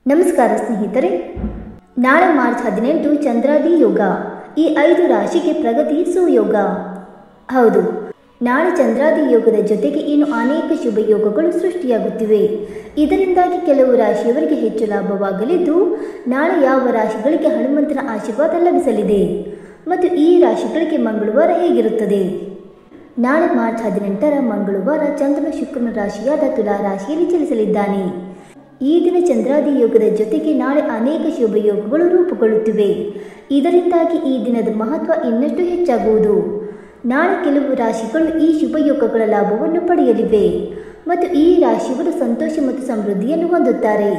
ನಮಸ್ಕಾರ ಸ್ನೇಹಿತರೆ, ನಾಳೆ ಮಾರ್ಚ್ 18 ಚಂದ್ರಾದಿ ಯೋಗ. ಈ 5 ರಾಶಿಗೆ ಪ್ರಗತಿ ಸುಯೋಗ. ಹೌದು, ನಾಳೆ ಚಂದ್ರಾದಿ ಯೋಗದ ಜೊತೆಗೆ ಇನ್ನು ಅನೇಕ ಶುಭ ಯೋಗಗಳು ಸೃಷ್ಟಿಯಾಗುತ್ತಿವೆ. ಇದರಿಂದಾಗಿ ಕೆಲವು ರಾಶಿಯವರಿಗೆ ಹೆಚ್ಚು ಲಾಭವಾಗಲಿದ್ದು, ನಾಳೆ ಯಾವ ರಾಶಿಗಳಿಗೆ ಹನುಮಂತನ ಆಶೀರ್ವಾದ ಲಭಿಸಲಿದೆ ಮತ್ತು ಈ ರಾಶಿಗಳಿಗೆ ಮಂಗಳವಾರ ಹೇಗಿರುತ್ತದೆ? ನಾಳೆ ಮಾರ್ಚ್ 18ರ ಮಂಗಳವಾರ ಚಂದ್ರನ ಶುಕ್ರನ ರಾಶಿಯಾದ ತುಲಾ ರಾಶಿಯಲ್ಲಿ ಚಲಿಸಲಿದ್ದಾನೆ. ಈ ದಿನ ಚಂದ್ರಾದಿ ಯೋಗದ ಜೊತೆಗೆ ನಾಳೆ ಅನೇಕ ಶುಭ ಯೋಗಗಳು ರೂಪುಗೊಳ್ಳುತ್ತಿವೆ. ಇದರಿಂದಾಗಿ ಈ ದಿನದ ಮಹತ್ವ ಇನ್ನಷ್ಟು ಹೆಚ್ಚಾಗುವುದು. ನಾಳೆ ಕೆಲವು ರಾಶಿಗಳು ಈ ಶುಭ ಯೋಗಗಳ ಲಾಭವನ್ನು ಪಡೆಯಲಿವೆ ಮತ್ತು ಈ ರಾಶಿಗಳು ಸಂತೋಷ ಮತ್ತು ಸಮೃದ್ಧಿಯನ್ನು ಹೊಂದುತ್ತಾರೆ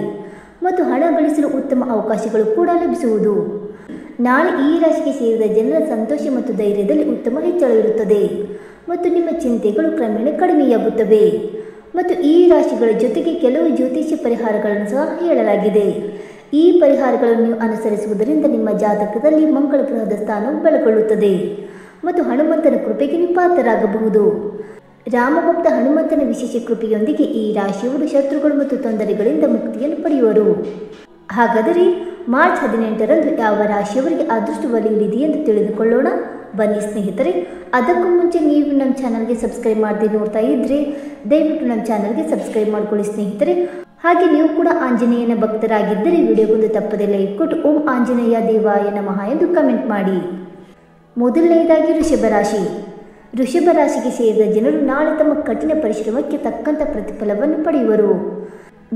ಮತ್ತು ಹಣ ಗಳಿಸಲು ಉತ್ತಮ ಅವಕಾಶಗಳು ಕೂಡ ಲಭಿಸುವುದು. ನಾಳೆ ಈ ರಾಶಿಗೆ ಸೇರಿದ ಜನರ ಸಂತೋಷ ಮತ್ತು ಧೈರ್ಯದಲ್ಲಿ ಉತ್ತಮ ಹೆಚ್ಚಳ ಇರುತ್ತದೆ ಮತ್ತು ನಿಮ್ಮ ಚಿಂತೆಗಳು ಕ್ರಮೇಣ ಕಡಿಮೆಯಾಗುತ್ತವೆ. ಮತ್ತು ಈ ರಾಶಿಗಳ ಜೊತೆಗೆ ಕೆಲವು ಜ್ಯೋತಿಷ್ಯ ಪರಿಹಾರಗಳನ್ನು ಸಹ ಹೇಳಲಾಗಿದೆ. ಈ ಪರಿಹಾರಗಳನ್ನು ನೀವು ಅನುಸರಿಸುವುದರಿಂದ ನಿಮ್ಮ ಜಾತಕದಲ್ಲಿ ಮಂಗಳ ಗ್ರಹದ ಸ್ಥಾನವು ಬಲಗೊಳ್ಳುತ್ತದೆ ಮತ್ತು ಹನುಮಂತನ ಕೃಪೆಗೆ ನೀವು ಪಾತ್ರರಾಗಬಹುದು. ರಾಮಭಕ್ತ ಹನುಮಂತನ ವಿಶೇಷ ಕೃಪೆಯೊಂದಿಗೆ ಈ ರಾಶಿಯವರು ಶತ್ರುಗಳು ಮತ್ತು ತೊಂದರೆಗಳಿಂದ ಮುಕ್ತಿಯನ್ನು ಪಡೆಯುವರು. ಹಾಗಾದರೆ ಮಾರ್ಚ್ 18ರಂದು ಯಾವ ರಾಶಿಯವರಿಗೆ ಅದೃಷ್ಟ ಒಲಿಯಲಿದೆ ಎಂದು ತಿಳಿದುಕೊಳ್ಳೋಣ. ಬನ್ನಿ ಸ್ನೇಹಿತರೆ, ಅದಕ್ಕೂ ಮುಂಚೆ ನೀವು ನಮ್ಮ ಚಾನಲ್ಗೆ ಸಬ್ಸ್ಕ್ರೈಬ್ ಮಾಡದೆ ನೋಡ್ತಾ ಇದ್ದರೆ ದಯವಿಟ್ಟು ನಮ್ಮ ಚಾನಲ್ಗೆ ಸಬ್ಸ್ಕ್ರೈಬ್ ಮಾಡ್ಕೊಳ್ಳಿ ಸ್ನೇಹಿತರೆ. ಹಾಗೆ ನೀವು ಕೂಡ ಆಂಜನೇಯನ ಭಕ್ತರಾಗಿದ್ದರೆ ವಿಡಿಯೋಗೊಂದು ತಪ್ಪದೆ ಲೈಕ್ ಕೊಟ್ಟು ಓಂ ಆಂಜನೇಯ ದೇವಾಯ ನಮಃ ಎಂದು ಕಮೆಂಟ್ ಮಾಡಿ. ಮೊದಲನೆಯದಾಗಿ ವೃಷಭ ರಾಶಿ. ವೃಷಭ ರಾಶಿಗೆ ಸೇರಿದ ಜನರು ನಾಳೆ ತಮ್ಮ ಕಠಿಣ ಪರಿಶ್ರಮಕ್ಕೆ ತಕ್ಕಂಥ ಪ್ರತಿಫಲವನ್ನು ಪಡೆಯುವರು.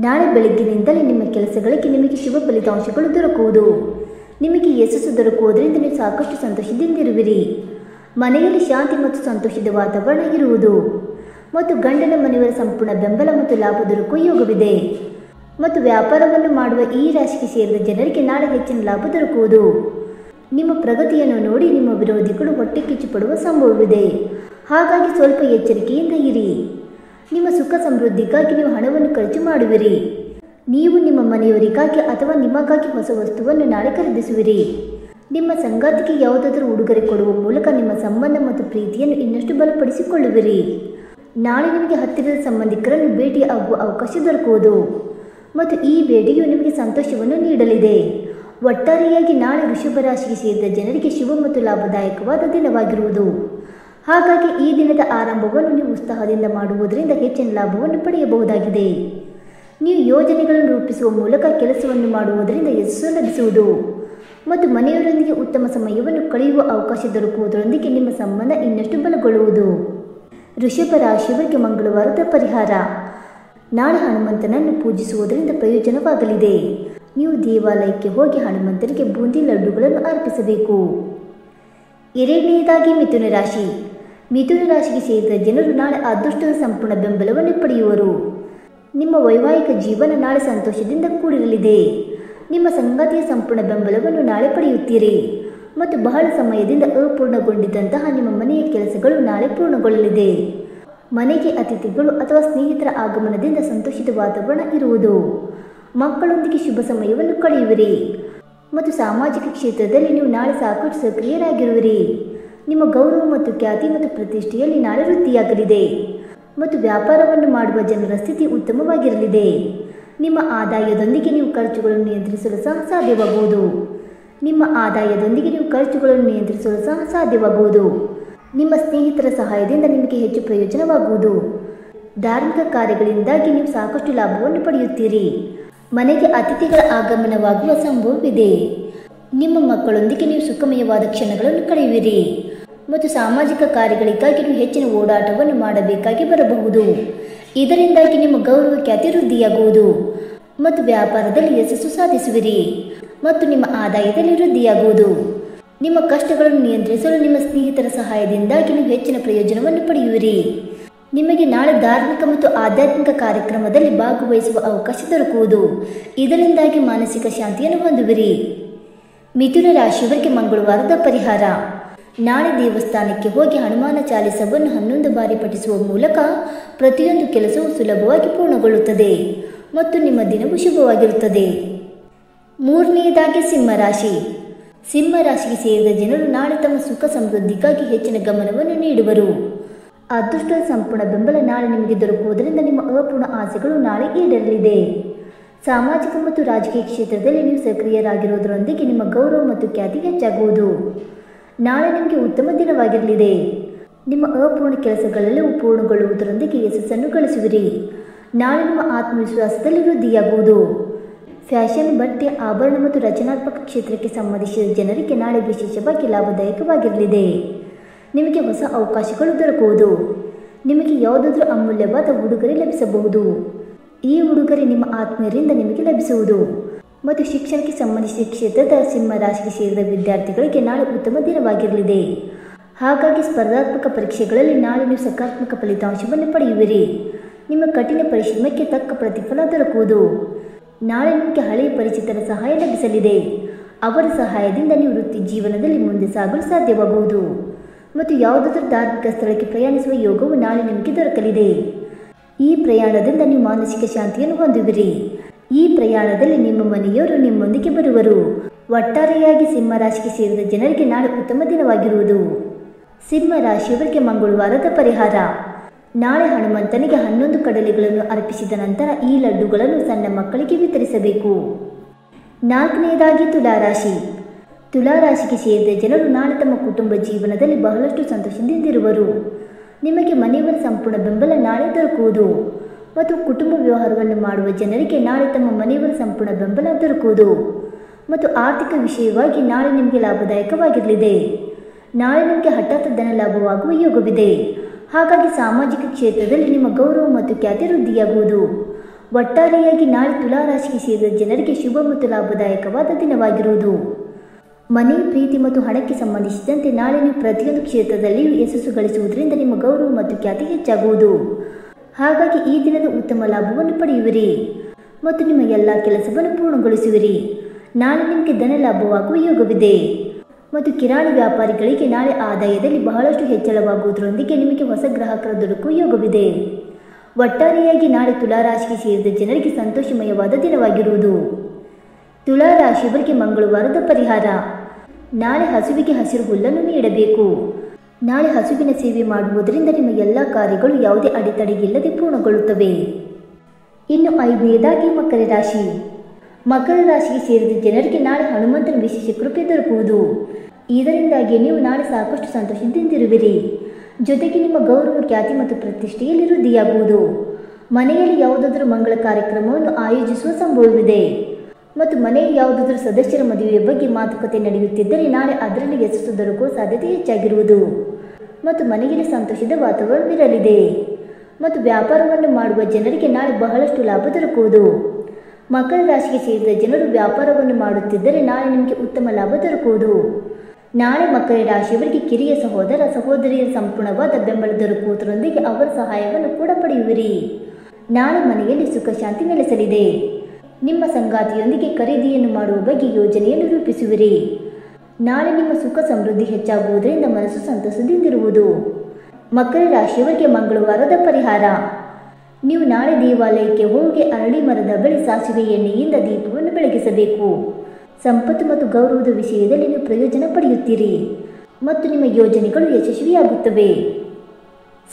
ನಾಳೆ ಬೆಳಗ್ಗಿನಿಂದಲೇ ನಿಮ್ಮ ಕೆಲಸಗಳಿಗೆ ನಿಮಗೆ ಶುಭ ಫಲಿತಾಂಶಗಳು ದೊರಕುವುದು. ನಿಮಗೆ ಯಶಸ್ಸು ದೊರಕುವುದರಿಂದ ನೀವು ಸಾಕಷ್ಟು ಸಂತೋಷದಿಂದಿರುವಿರಿ. ಮನೆಯಲ್ಲಿ ಶಾಂತಿ ಮತ್ತು ಸಂತೋಷದ ವಾತಾವರಣ ಇರುವುದು ಮತ್ತು ಗಂಡನ ಮನೆಯವರ ಸಂಪೂರ್ಣ ಬೆಂಬಲ ಮತ್ತು ಲಾಭ ದೊರಕುವ ಯೋಗವಿದೆ. ಮತ್ತು ವ್ಯಾಪಾರವನ್ನು ಮಾಡುವ ಈ ರಾಶಿಗೆ ಸೇರಿದ ಜನರಿಗೆ ನಾಳೆ ಹೆಚ್ಚಿನ ಲಾಭ ದೊರಕುವುದು. ನಿಮ್ಮ ಪ್ರಗತಿಯನ್ನು ನೋಡಿ ನಿಮ್ಮ ವಿರೋಧಿಗಳು ಹೊಟ್ಟೆ ಕಿಚ್ಚು ಪಡುವ ಸಂಭವವಿದೆ. ಹಾಗಾಗಿ ಸ್ವಲ್ಪ ಎಚ್ಚರಿಕೆಯಿಂದ ಇರಿ. ನಿಮ್ಮ ಸುಖ ಸಮೃದ್ಧಿಗಾಗಿ ನೀವು ಹಣವನ್ನು ಖರ್ಚು ಮಾಡುವಿರಿ. ನೀವು ನಿಮ್ಮ ಮನೆಯವರಿಗಾಗಿ ಅಥವಾ ನಿಮಗಾಗಿ ಹೊಸ ವಸ್ತುವನ್ನು ನಾಳೆ ಖರೀದಿಸುವಿರಿ. ನಿಮ್ಮ ಸಂಗಾತಿಗೆ ಯಾವುದಾದರೂ ಉಡುಗೊರೆ ಕೊಡುವ ಮೂಲಕ ನಿಮ್ಮ ಸಂಬಂಧ ಮತ್ತು ಪ್ರೀತಿಯನ್ನು ಇನ್ನಷ್ಟು ಬಲಪಡಿಸಿಕೊಳ್ಳುವಿರಿ. ನಾಳೆ ನಿಮಗೆ ಹತ್ತಿರದ ಸಂಬಂಧಿಕರನ್ನು ಭೇಟಿಯಾಗುವ ಅವಕಾಶ ದೊರಕುವುದು ಮತ್ತು ಈ ಭೇಟಿಯು ನಿಮಗೆ ಸಂತೋಷವನ್ನು ನೀಡಲಿದೆ. ಒಟ್ಟಾರೆಯಾಗಿ ನಾಳೆ ವೃಷಭ ರಾಶಿಗೆ ಸೇರಿದ ಜನರಿಗೆ ಶುಭ ಮತ್ತು ಲಾಭದಾಯಕವಾದ ದಿನವಾಗಿರುವುದು. ಹಾಗಾಗಿ ಈ ದಿನದ ಆರಂಭವನ್ನು ನೀವು ಉತ್ಸಾಹದಿಂದ ಮಾಡುವುದರಿಂದ ಹೆಚ್ಚಿನ ಲಾಭವನ್ನು ಪಡೆಯಬಹುದಾಗಿದೆ. ನೀವು ಯೋಜನೆಗಳನ್ನು ರೂಪಿಸುವ ಮೂಲಕ ಕೆಲಸವನ್ನು ಮಾಡುವುದರಿಂದ ಯಶಸ್ಸು ಲಭಿಸುವುದು ಮತ್ತು ಮನೆಯವರೊಂದಿಗೆ ಉತ್ತಮ ಸಮಯವನ್ನು ಕಳೆಯುವ ಅವಕಾಶ ದೊರಕುವುದರೊಂದಿಗೆ ನಿಮ್ಮ ಸಂಬಂಧ ಇನ್ನಷ್ಟು ಬಲಗೊಳ್ಳುವುದು. ವೃಷಭ ರಾಶಿಯವರಿಗೆ ಮಂಗಳವಾರದ ಪರಿಹಾರ. ನಾಳೆ ಹನುಮಂತನನ್ನು ಪೂಜಿಸುವುದರಿಂದ ಪ್ರಯೋಜನವಾಗಲಿದೆ. ನೀವು ದೇವಾಲಯಕ್ಕೆ ಹೋಗಿ ಹನುಮಂತನಿಗೆ ಬೂಂದಿ ಲಡ್ಡುಗಳನ್ನು ಅರ್ಪಿಸಬೇಕು. ಎರಡನೆಯದಾಗಿ ಮಿಥುನ ರಾಶಿ. ಮಿಥುನ ರಾಶಿಗೆ ಸೇರಿದ ಜನರು ನಾಳೆ ಅದೃಷ್ಟದ ಸಂಪೂರ್ಣ ಬೆಂಬಲವನ್ನು ಪಡೆಯುವರು. ನಿಮ್ಮ ವೈವಾಹಿಕ ಜೀವನ ನಾಳೆ ಸಂತೋಷದಿಂದ ಕೂಡಿರಲಿದೆ. ನಿಮ್ಮ ಸಂಗಾತಿಯ ಸಂಪೂರ್ಣ ಬೆಂಬಲವನ್ನು ನಾಳೆ ಪಡೆಯುತ್ತೀರಿ ಮತ್ತು ಬಹಳ ಸಮಯದಿಂದ ಅಪೂರ್ಣಗೊಂಡಿದ್ದಂತಹ ನಿಮ್ಮ ಮನೆಯ ಕೆಲಸಗಳು ನಾಳೆ ಪೂರ್ಣಗೊಳ್ಳಲಿದೆ. ಮನೆಗೆ ಅತಿಥಿಗಳು ಅಥವಾ ಸ್ನೇಹಿತರ ಆಗಮನದಿಂದ ಸಂತೋಷದ ವಾತಾವರಣ ಇರುವುದು. ಮಕ್ಕಳೊಂದಿಗೆ ಶುಭ ಸಮಯವನ್ನು ಕಳೆಯುವಿರಿ ಮತ್ತು ಸಾಮಾಜಿಕ ಕ್ಷೇತ್ರದಲ್ಲಿ ನೀವು ನಾಳೆ ಸಾಕಷ್ಟು ಸಕ್ರಿಯರಾಗಿರುವಿರಿ. ನಿಮ್ಮ ಗೌರವ ಮತ್ತು ಖ್ಯಾತಿ ಮತ್ತು ಪ್ರತಿಷ್ಠೆಯಲ್ಲಿ ನಾಳೆ ವೃದ್ಧಿಯಾಗಲಿದೆ ಮತ್ತು ವ್ಯಾಪಾರವನ್ನು ಮಾಡುವ ಜನರ ಸ್ಥಿತಿ ಉತ್ತಮವಾಗಿರಲಿದೆ. ನಿಮ್ಮ ಆದಾಯದೊಂದಿಗೆ ನೀವು ಖರ್ಚುಗಳನ್ನು ನಿಯಂತ್ರಿಸಲು ಸಹ ಸಾಧ್ಯವಾಗುವುದು. ನಿಮ್ಮ ಸ್ನೇಹಿತರ ಸಹಾಯದಿಂದ ನಿಮಗೆ ಹೆಚ್ಚು ಪ್ರಯೋಜನವಾಗುವುದು. ಧಾರ್ಮಿಕ ಕಾರ್ಯಗಳಿಂದಾಗಿ ನೀವು ಸಾಕಷ್ಟು ಲಾಭವನ್ನು ಪಡೆಯುತ್ತೀರಿ. ಮನೆಗೆ ಅತಿಥಿಗಳ ಆಗಮನವಾಗುವ ಸಂಭವವಿದೆ. ನಿಮ್ಮ ಮಕ್ಕಳೊಂದಿಗೆ ನೀವು ಸುಖಮಯವಾದ ಕ್ಷಣಗಳನ್ನು ಕಳೆಯುವಿರಿ ಮತ್ತು ಸಾಮಾಜಿಕ ಕಾರ್ಯಗಳಿಗಾಗಿ ನೀವು ಹೆಚ್ಚಿನ ಓಡಾಟವನ್ನು ಮಾಡಬೇಕಾಗಿ ಬರಬಹುದು. ಇದರಿಂದಾಗಿ ನಿಮ್ಮ ಗೌರವ ಖ್ಯಾತಿ ವೃದ್ಧಿಯಾಗುವುದು ಮತ್ತು ವ್ಯಾಪಾರದಲ್ಲಿ ಯಶಸ್ಸು ಸಾಧಿಸುವಿರಿ ಮತ್ತು ನಿಮ್ಮ ಆದಾಯದಲ್ಲಿ ವೃದ್ಧಿಯಾಗುವುದು. ನಿಮ್ಮ ಕಷ್ಟಗಳನ್ನು ನಿಯಂತ್ರಿಸಲು ನಿಮ್ಮ ಸ್ನೇಹಿತರ ಸಹಾಯದಿಂದಾಗಿ ನೀವು ಹೆಚ್ಚಿನ ಪ್ರಯೋಜನವನ್ನು ಪಡೆಯುವಿರಿ. ನಿಮಗೆ ನಾಳೆ ಧಾರ್ಮಿಕ ಮತ್ತು ಆಧ್ಯಾತ್ಮಿಕ ಕಾರ್ಯಕ್ರಮದಲ್ಲಿ ಭಾಗವಹಿಸುವ ಅವಕಾಶ ದೊರಕುವುದು. ಇದರಿಂದಾಗಿ ಮಾನಸಿಕ ಶಾಂತಿಯನ್ನು ಹೊಂದುವಿರಿ. ಮಿಥುನ ರಾಶಿಯವರಿಗೆ ಮಂಗಳವಾರದ ಪರಿಹಾರ. ನಾಳೆ ದೇವಸ್ಥಾನಕ್ಕೆ ಹೋಗಿ ಹನುಮಾನ ಚಾಲಿಸವನ್ನು 11 ಬಾರಿ ಪಠಿಸುವ ಮೂಲಕ ಪ್ರತಿಯೊಂದು ಕೆಲಸವು ಸುಲಭವಾಗಿ ಪೂರ್ಣಗೊಳ್ಳುತ್ತದೆ ಮತ್ತು ನಿಮ್ಮ ದಿನವೂ ಶುಭವಾಗಿರುತ್ತದೆ. ಮೂರನೆಯದಾಗಿ ಸಿಂಹರಾಶಿ. ಸಿಂಹರಾಶಿಗೆ ಸೇರಿದ ಜನರು ನಾಳೆ ತಮ್ಮ ಸುಖ ಸಮೃದ್ಧಿಗಾಗಿ ಹೆಚ್ಚಿನ ಗಮನವನ್ನು ನೀಡುವರು. ಅದೃಷ್ಟದ ಸಂಪೂರ್ಣ ಬೆಂಬಲ ನಾಳೆ ನಿಮಗೆ ದೊರಕುವುದರಿಂದ ನಿಮ್ಮ ಅಪೂರ್ಣ ಆಸೆಗಳು ನಾಳೆ ಈಡೇರಲಿದೆ. ಸಾಮಾಜಿಕ ಮತ್ತು ರಾಜಕೀಯ ಕ್ಷೇತ್ರದಲ್ಲಿ ನೀವು ಸಕ್ರಿಯರಾಗಿರೋದರೊಂದಿಗೆ ನಿಮ್ಮ ಗೌರವ ಮತ್ತು ಖ್ಯಾತಿ ಹೆಚ್ಚಾಗುವುದು. ನಾಳೆ ನಿಮಗೆ ಉತ್ತಮ ದಿನವಾಗಿರಲಿದೆ. ನಿಮ್ಮ ಅಪೂರ್ಣ ಕೆಲಸಗಳೆಲ್ಲವೂ ಪೂರ್ಣಗೊಳ್ಳುವುದರೊಂದಿಗೆ ಯಶಸ್ಸನ್ನು ಗಳಿಸುವಿರಿ. ನಾಳೆ ನಿಮ್ಮ ಆತ್ಮವಿಶ್ವಾಸದಲ್ಲಿ ವೃದ್ಧಿಯಾಗುವುದು. ಫ್ಯಾಷನ್, ಬಟ್ಟೆ, ಆಭರಣ ಮತ್ತು ರಚನಾತ್ಮಕ ಕ್ಷೇತ್ರಕ್ಕೆ ಸಂಬಂಧಿಸಿದ ಜನರಿಗೆ ನಾಳೆ ವಿಶೇಷವಾಗಿ ಲಾಭದಾಯಕವಾಗಿರಲಿದೆ. ನಿಮಗೆ ಹೊಸ ಅವಕಾಶಗಳು ದೊರಕುವುದು. ನಿಮಗೆ ಯಾವುದಾದ್ರೂ ಅಮೂಲ್ಯವಾದ ಉಡುಗೊರೆ ಲಭಿಸಬಹುದು. ಈ ಉಡುಗೊರೆ ನಿಮ್ಮ ಆತ್ಮೀಯರಿಂದ ನಿಮಗೆ ಲಭಿಸುವುದು. ಮತ್ತು ಶಿಕ್ಷಣಕ್ಕೆ ಸಂಬಂಧಿಸಿದ ಕ್ಷೇತ್ರದ ಸಿಂಹ ರಾಶಿಗೆ ಸೇರಿದ ವಿದ್ಯಾರ್ಥಿಗಳಿಗೆ ನಾಳೆ ಉತ್ತಮ ದಿನವಾಗಿರಲಿದೆ. ಹಾಗಾಗಿ ಸ್ಪರ್ಧಾತ್ಮಕ ಪರೀಕ್ಷೆಗಳಲ್ಲಿ ನಾಳೆ ನೀವು ಸಕಾರಾತ್ಮಕ ಫಲಿತಾಂಶವನ್ನು ಪಡೆಯುವಿರಿ. ನಿಮ್ಮ ಕಠಿಣ ಪರಿಶ್ರಮಕ್ಕೆ ತಕ್ಕ ಪ್ರತಿಫಲ ದೊರಕುವುದು. ನಾಳೆ ನಿಮಗೆ ಹಳೆಯ ಪರಿಚಿತರ ಸಹಾಯ ಲಭಿಸಲಿದೆ. ಅವರ ಸಹಾಯದಿಂದ ನೀವು ವೃತ್ತಿ ಜೀವನದಲ್ಲಿ ಮುಂದೆ ಸಾಗಲು ಸಾಧ್ಯವಾಗುವುದು. ಮತ್ತು ಯಾವುದಾದ್ರೂ ಧಾರ್ಮಿಕ ಸ್ಥಳಕ್ಕೆ ಪ್ರಯಾಣಿಸುವ ಯೋಗವು ನಾಳೆ ನಿಮಗೆ ದೊರಕಲಿದೆ. ಈ ಪ್ರಯಾಣದಿಂದ ನೀವು ಮಾನಸಿಕ ಶಾಂತಿಯನ್ನು ಹೊಂದುವಿರಿ. ಈ ಪ್ರಯಾಣದಲ್ಲಿ ನಿಮ್ಮ ಮನೆಯವರು ನಿಮ್ಮೊಂದಿಗೆ ಬರುವರು. ಒಟ್ಟಾರೆಯಾಗಿ ಸಿಂಹ ರಾಶಿಗೆ ಸೇರಿದ ಜನರಿಗೆ ನಾಳೆ ಉತ್ತಮ ದಿನವಾಗಿರುವುದು. ಸಿಂಹ ರಾಶಿಯವರಿಗೆ ಮಂಗಳವಾರದ ಪರಿಹಾರ. ನಾಳೆ ಹನುಮಂತನಿಗೆ 11 ಕಡಲೆಗಳನ್ನು ಅರ್ಪಿಸಿದ ನಂತರ ಈ ಲಡ್ಡುಗಳನ್ನು ಸಣ್ಣ ಮಕ್ಕಳಿಗೆ ವಿತರಿಸಬೇಕು. 4ನೇದಾಗಿ ತುಲಾರಾಶಿ. ತುಲಾರಾಶಿಗೆ ಸೇರಿದ ಜನರು ನಾಳೆ ತಮ್ಮ ಕುಟುಂಬ ಜೀವನದಲ್ಲಿ ಬಹಳಷ್ಟು ಸಂತೋಷದಿಂದಿರುವರು. ನಿಮಗೆ ಮನೆಯವರ ಸಂಪೂರ್ಣ ಬೆಂಬಲ ನಾಳೆ ದೊರಕುವುದು. ಮತ್ತು ಕುಟುಂಬ ವ್ಯವಹಾರವನ್ನು ಮಾಡುವ ಜನರಿಗೆ ನಾಳೆ ತಮ್ಮ ಮನೆಯವರ ಸಂಪೂರ್ಣ ಬೆಂಬಲ ದೊರಕುವುದು. ಮತ್ತು ಆರ್ಥಿಕ ವಿಷಯವಾಗಿ ನಾಳೆ ನಿಮಗೆ ಲಾಭದಾಯಕವಾಗಿರಲಿದೆ. ನಾಳೆ ನಿಮಗೆ ಹಠಾತ್ ಧನ ಲಾಭವಾಗುವ ಯೋಗವಿದೆ. ಹಾಗಾಗಿ ಸಾಮಾಜಿಕ ಕ್ಷೇತ್ರದಲ್ಲಿ ನಿಮ್ಮ ಗೌರವ ಮತ್ತು ಖ್ಯಾತಿ ವೃದ್ಧಿಯಾಗುವುದು. ಒಟ್ಟಾರೆಯಾಗಿ ನಾಳೆ ತುಲಾರಾಶಿಗೆ ಸೇರಿದ ಜನರಿಗೆ ಶುಭ ಮತ್ತು ಲಾಭದಾಯಕವಾದ ದಿನವಾಗಿರುವುದು. ಮನೆ, ಪ್ರೀತಿ ಮತ್ತು ಹಣಕ್ಕೆ ಸಂಬಂಧಿಸಿದಂತೆ ನಾಳೆ ನೀವು ಪ್ರತಿಯೊಂದು ಕ್ಷೇತ್ರದಲ್ಲಿಯೂ ಯಶಸ್ಸು ಗಳಿಸುವುದರಿಂದ ನಿಮ್ಮ ಗೌರವ ಮತ್ತು ಖ್ಯಾತಿ ಹೆಚ್ಚಾಗುವುದು. ಹಾಗಾಗಿ ಈ ದಿನದ ಉತ್ತಮ ಲಾಭವನ್ನು ಪಡೆಯುವಿರಿ ಮತ್ತು ನಿಮ್ಮ ಎಲ್ಲ ಕೆಲಸವನ್ನು ಪೂರ್ಣಗೊಳಿಸುವಿರಿ. ನಾಳೆ ನಿಮಗೆ ಧನ ಲಾಭವಾಗುವ ಯೋಗವಿದೆ. ಮತ್ತು ಕಿರಾಣಿ ವ್ಯಾಪಾರಿಗಳಿಗೆ ನಾಳೆ ಆದಾಯದಲ್ಲಿ ಬಹಳಷ್ಟು ಹೆಚ್ಚಳವಾಗುವುದರೊಂದಿಗೆ ನಿಮಗೆ ಹೊಸ ಗ್ರಾಹಕರ ದೊರಕುವ ಯೋಗವಿದೆ. ಒಟ್ಟಾರೆಯಾಗಿ ನಾಳೆ ತುಲಾರಾಶಿಗೆ ಸೇರಿದ ಜನರಿಗೆ ಸಂತೋಷಮಯವಾದ ದಿನವಾಗಿರುವುದು. ತುಲಾರಾಶಿಯವರಿಗೆ ಮಂಗಳವಾರದ ಪರಿಹಾರ. ನಾಳೆ ಹಸುವಿಗೆ ಹಸಿರು ಹುಲ್ಲನ್ನು ನೀಡಬೇಕು. ನಾಳೆ ಹಸುವಿನ ಸೇವೆ ಮಾಡುವುದರಿಂದ ನಿಮ್ಮ ಎಲ್ಲ ಕಾರ್ಯಗಳು ಯಾವುದೇ ಅಡೆತಡೆಯಿಲ್ಲದೆ ಪೂರ್ಣಗೊಳ್ಳುತ್ತವೆ. ಇನ್ನು 5ನೇದಾಗಿ ಮಕರ ರಾಶಿ. ಮಕರ ರಾಶಿಗೆ ಸೇರಿದ ಜನರಿಗೆ ನಾಳೆ ಹನುಮಂತನ ವಿಶೇಷ ಕೃಪೆ ದೊರಕುವುದು. ಇದರಿಂದಾಗಿ ನೀವು ನಾಳೆ ಸಾಕಷ್ಟು ಸಂತೋಷದಿಂದಿರುವಿರಿ. ಜೊತೆಗೆ ನಿಮ್ಮ ಗೌರವ, ಖ್ಯಾತಿ ಮತ್ತು ಪ್ರತಿಷ್ಠೆಯಲ್ಲಿ ವೃದ್ಧಿಯಾಗುವುದು. ಮನೆಯಲ್ಲಿ ಯಾವುದಾದ್ರೂ ಮಂಗಳ ಕಾರ್ಯಕ್ರಮವನ್ನು ಆಯೋಜಿಸುವ ಸಂಭವವಿದೆ. ಮತ್ತು ಮನೆಯ ಯಾವುದಾದ್ರೂ ಸದಸ್ಯರ ಮದುವೆಯ ಬಗ್ಗೆ ಮಾತುಕತೆ ನಡೆಯುತ್ತಿದ್ದರೆ ನಾಳೆ ಅದರಲ್ಲಿ ಯಶಸ್ಸು ದೊರಕುವ ಸಾಧ್ಯತೆ ಹೆಚ್ಚಾಗಿರುವುದು. ಮತ್ತು ಮನೆಯಲ್ಲಿ ಸಂತೋಷದ ವಾತಾವರಣವಿರಲಿದೆ. ಮತ್ತು ವ್ಯಾಪಾರವನ್ನು ಮಾಡುವ ಜನರಿಗೆ ನಾಳೆ ಬಹಳಷ್ಟು ಲಾಭ ದೊರಕುವುದು. ಮಕರ ರಾಶಿಗೆ ಸೇರಿದ ಜನರು ವ್ಯಾಪಾರವನ್ನು ಮಾಡುತ್ತಿದ್ದರೆ ನಾಳೆ ನಿಮಗೆ ಉತ್ತಮ ಲಾಭ ದೊರಕುವುದು. ನಾಳೆ ಮಕರ ರಾಶಿಯವರಿಗೆ ಕಿರಿಯ ಸಹೋದರ, ಸಹೋದರಿಯರ ಸಂಪೂರ್ಣವಾದ ಬೆಂಬಲ ದೊರಕುವುದರೊಂದಿಗೆ ಅವರ ಸಹಾಯವನ್ನು ಕೂಡ ಪಡೆಯುವಿರಿ. ನಾಳೆ ಮನೆಯಲ್ಲಿ ಸುಖ ಶಾಂತಿ ನೆಲೆಸಲಿದೆ. ನಿಮ್ಮ ಸಂಗಾತಿಯೊಂದಿಗೆ ಖರೀದಿಯನ್ನು ಮಾಡುವ ಬಗ್ಗೆ ಯೋಜನೆಯನ್ನು ರೂಪಿಸುವಿರಿ. ನಾಳೆ ನಿಮ್ಮ ಸುಖ ಸಮೃದ್ಧಿ ಹೆಚ್ಚಾಗುವುದರಿಂದ ಮನಸ್ಸು ಸಂತಸದಿಂದಿರುವುದು. ಮಕರ ರಾಶಿಯವರಿಗೆ ಮಂಗಳವಾರದ ಪರಿಹಾರ. ನೀವು ನಾಳೆ ದೇವಾಲಯಕ್ಕೆ ಹೋಗಿ ಅರಳಿ ಮರದ ಬಳಿ ಸಾಸಿವೆ ಎಣ್ಣೆಯಿಂದ ದೀಪವನ್ನು ಬೆಳಗಿಸಬೇಕು. ಸಂಪತ್ತು ಮತ್ತು ಗೌರವದ ವಿಷಯದಲ್ಲಿ ನೀವು ಪ್ರಯೋಜನ ಪಡೆಯುತ್ತೀರಿ ಮತ್ತು ನಿಮ್ಮ ಯೋಜನೆಗಳು ಯಶಸ್ವಿಯಾಗುತ್ತವೆ.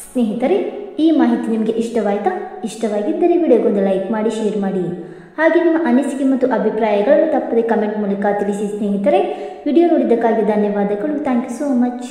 ಸ್ನೇಹಿತರೆ, ಈ ಮಾಹಿತಿ ನಿಮಗೆ ಇಷ್ಟವಾಯಿತಾ? ಇಷ್ಟವಾಗಿದ್ದರೆ ವಿಡಿಯೋಗೊಂದು ಲೈಕ್ ಮಾಡಿ, ಶೇರ್ ಮಾಡಿ. ಹಾಗೆ ನಿಮ್ಮ ಅನಿಸಿಕೆ ಮತ್ತು ಅಭಿಪ್ರಾಯಗಳನ್ನು ತಪ್ಪದೆ ಕಮೆಂಟ್ ಮೂಲಕ ತಿಳಿಸಿ. ಸ್ನೇಹಿತರೆ, ವಿಡಿಯೋ ನೋಡಿದ್ದಕ್ಕಾಗಿ ಧನ್ಯವಾದಗಳು. Thank you so much.